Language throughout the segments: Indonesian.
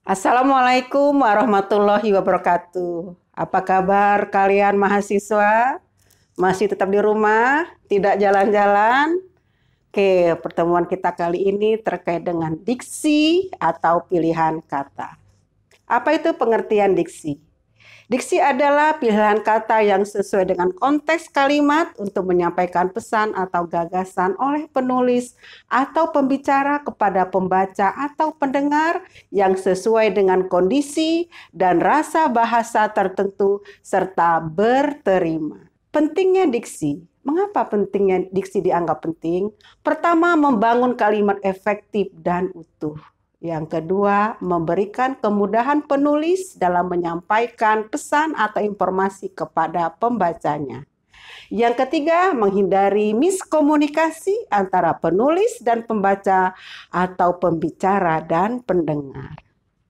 Assalamualaikum warahmatullahi wabarakatuh. Apa kabar kalian mahasiswa? Masih tetap di rumah, tidak jalan-jalan? Oke, pertemuan kita kali ini terkait dengan diksi atau pilihan kata. Apa itu pengertian diksi? Diksi adalah pilihan kata yang sesuai dengan konteks kalimat untuk menyampaikan pesan atau gagasan oleh penulis atau pembicara kepada pembaca atau pendengar yang sesuai dengan kondisi dan rasa bahasa tertentu serta berterima. Pentingnya diksi. Mengapa pentingnya diksi dianggap penting? Pertama, membangun kalimat efektif dan utuh. Yang kedua, memberikan kemudahan penulis dalam menyampaikan pesan atau informasi kepada pembacanya. Yang ketiga, menghindari miskomunikasi antara penulis dan pembaca atau pembicara dan pendengar.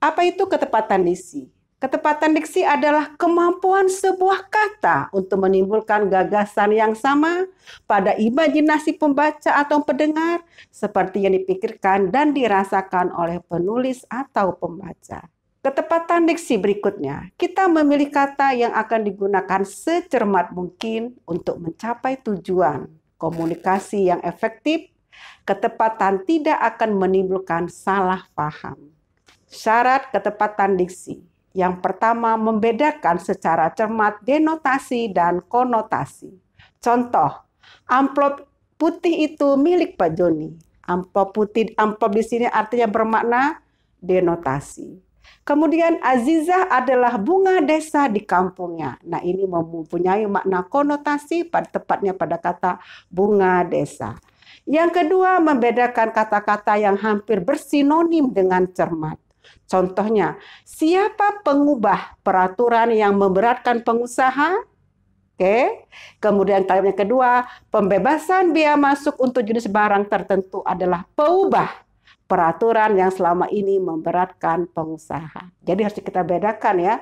Apa itu ketepatan diksi? Ketepatan diksi adalah kemampuan sebuah kata untuk menimbulkan gagasan yang sama pada imajinasi pembaca atau pendengar seperti yang dipikirkan dan dirasakan oleh penulis atau pembaca. Ketepatan diksi berikutnya, kita memilih kata yang akan digunakan secermat mungkin untuk mencapai tujuan. Komunikasi yang efektif, ketepatan tidak akan menimbulkan salah paham. Syarat ketepatan diksi. Yang pertama, membedakan secara cermat denotasi dan konotasi. Contoh, amplop putih itu milik Pak Joni. Amplop putih, amplop di sini artinya bermakna denotasi. Kemudian Azizah adalah bunga desa di kampungnya. Nah, ini mempunyai makna konotasi tepatnya pada kata bunga desa. Yang kedua, membedakan kata-kata yang hampir bersinonim dengan cermat. Contohnya, siapa pengubah peraturan yang memberatkan pengusaha? Oke. Kemudian kalimat yang kedua, pembebasan biaya masuk untuk jenis barang tertentu adalah peubah peraturan yang selama ini memberatkan pengusaha. Jadi harus kita bedakan ya,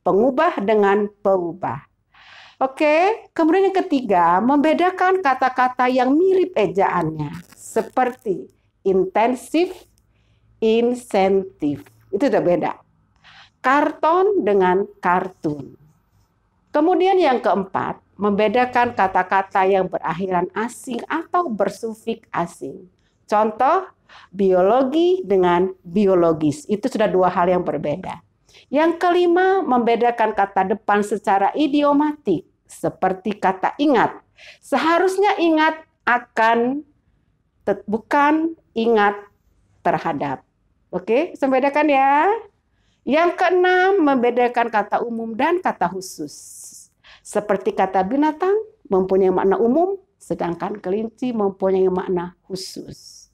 pengubah dengan peubah. Oke, kemudian yang ketiga, membedakan kata-kata yang mirip ejaannya, seperti intensif, insentif. Itu sudah beda. Karton dengan kartun. Kemudian yang keempat, membedakan kata-kata yang berakhiran asing atau bersufik asing. Contoh, biologi dengan biologis. Itu sudah dua hal yang berbeda. Yang kelima, membedakan kata depan secara idiomatik. Seperti kata ingat. Seharusnya ingat akan, bukan ingat terhadap. Oke, bisa membedakan ya. Yang keenam, membedakan kata umum dan kata khusus. Seperti kata binatang mempunyai makna umum, sedangkan kelinci mempunyai makna khusus.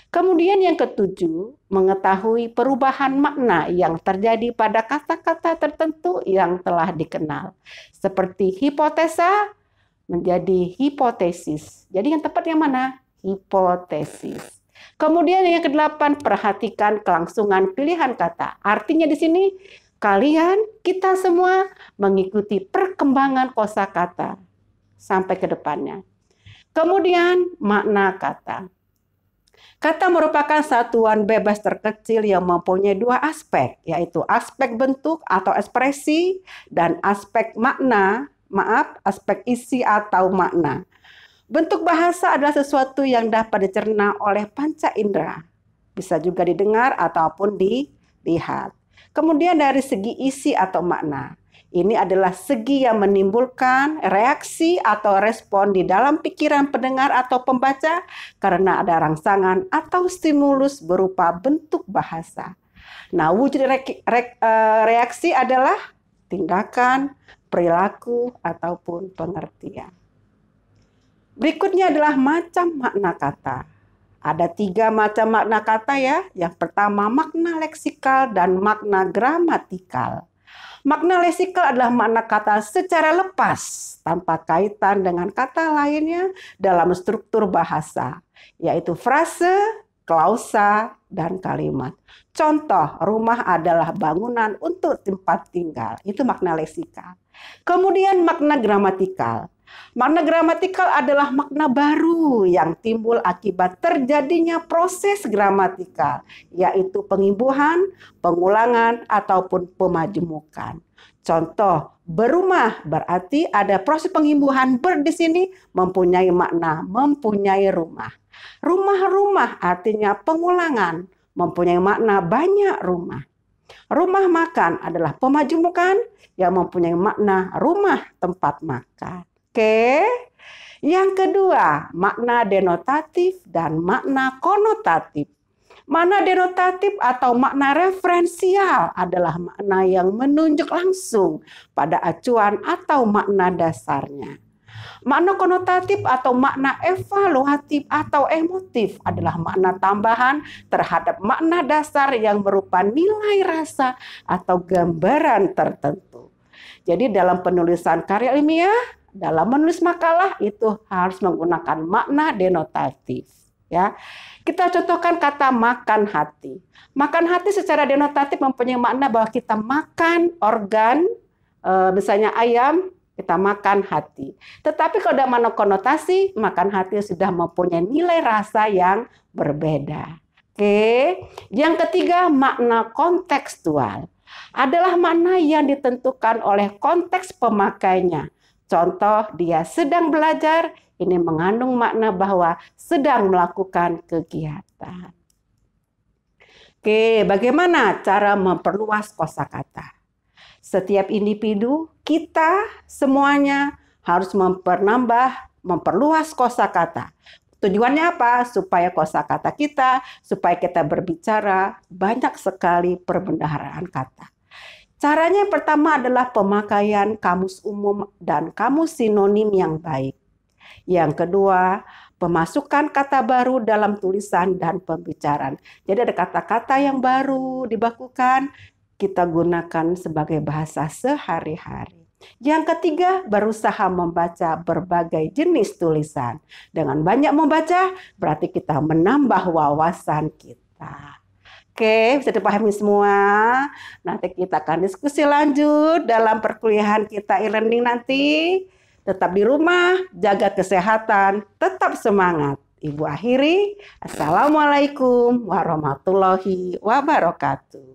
Kemudian yang ketujuh, mengetahui perubahan makna yang terjadi pada kata-kata tertentu yang telah dikenal. Seperti hipotesa menjadi hipotesis. Jadi yang tepat yang mana? Hipotesis. Kemudian yang kedelapan, perhatikan kelangsungan pilihan kata. Artinya di sini kalian, kita semua mengikuti perkembangan kosakata sampai ke depannya. Kemudian makna kata. Kata merupakan satuan bebas terkecil yang mempunyai dua aspek, yaitu aspek bentuk atau ekspresi dan aspek makna, aspek isi atau makna. Bentuk bahasa adalah sesuatu yang dapat dicerna oleh panca indera. Bisa juga didengar ataupun dilihat. Kemudian dari segi isi atau makna. Ini adalah segi yang menimbulkan reaksi atau respon di dalam pikiran pendengar atau pembaca karena ada rangsangan atau stimulus berupa bentuk bahasa. Nah, wujud reaksi adalah tindakan, perilaku, ataupun pengertian. Berikutnya adalah macam makna kata. Ada 3 macam makna kata ya. Yang pertama makna leksikal dan makna gramatikal. Makna leksikal adalah makna kata secara lepas tanpa kaitan dengan kata lainnya dalam struktur bahasa, yaitu frase, klausa, dan kalimat. Contoh, rumah adalah bangunan untuk tempat tinggal. Itu makna leksikal. Kemudian makna gramatikal. Makna gramatikal adalah makna baru yang timbul akibat terjadinya proses gramatikal, yaitu pengimbuhan, pengulangan, ataupun pemajemukan. Contoh, berumah berarti ada proses pengimbuhan di sini mempunyai makna mempunyai rumah. Rumah-rumah artinya pengulangan, mempunyai makna banyak rumah. Rumah makan adalah pemajemukan yang mempunyai makna rumah tempat makan. Oke. Yang kedua, makna denotatif dan makna konotatif. Makna denotatif atau makna referensial adalah makna yang menunjuk langsung pada acuan atau makna dasarnya. Makna konotatif atau makna evaluatif atau emotif adalah makna tambahan terhadap makna dasar yang berupa nilai rasa atau gambaran tertentu. Jadi dalam penulisan karya ilmiah, dalam menulis makalah itu harus menggunakan makna denotatif. Ya, kita contohkan kata makan hati. Makan hati secara denotatif mempunyai makna bahwa kita makan organ, misalnya ayam, kita makan hati. Tetapi kalau ada makna konotasi, makan hati sudah mempunyai nilai rasa yang berbeda. Oke. Yang ketiga, makna kontekstual adalah makna yang ditentukan oleh konteks pemakainya. Contoh, dia sedang belajar, ini mengandung makna bahwa sedang melakukan kegiatan. Oke, bagaimana cara memperluas kosakata? Setiap individu, kita semuanya harus memperluas kosakata. Tujuannya apa? Supaya kosakata kita, supaya kita berbicara banyak sekali perbendaharaan kata. Caranya yang pertama adalah pemakaian kamus umum dan kamus sinonim yang baik. Yang kedua, pemasukan kata baru dalam tulisan dan pembicaraan. Jadi ada kata-kata yang baru dibakukan, kita gunakan sebagai bahasa sehari-hari. Yang ketiga, berusaha membaca berbagai jenis tulisan. Dengan banyak membaca, berarti kita menambah wawasan kita. Oke, bisa dipahami semua. Nanti kita akan diskusi lanjut dalam perkuliahan kita e-learning nanti. Tetap di rumah, jaga kesehatan, tetap semangat. Ibu akhiri, Assalamualaikum warahmatullahi wabarakatuh.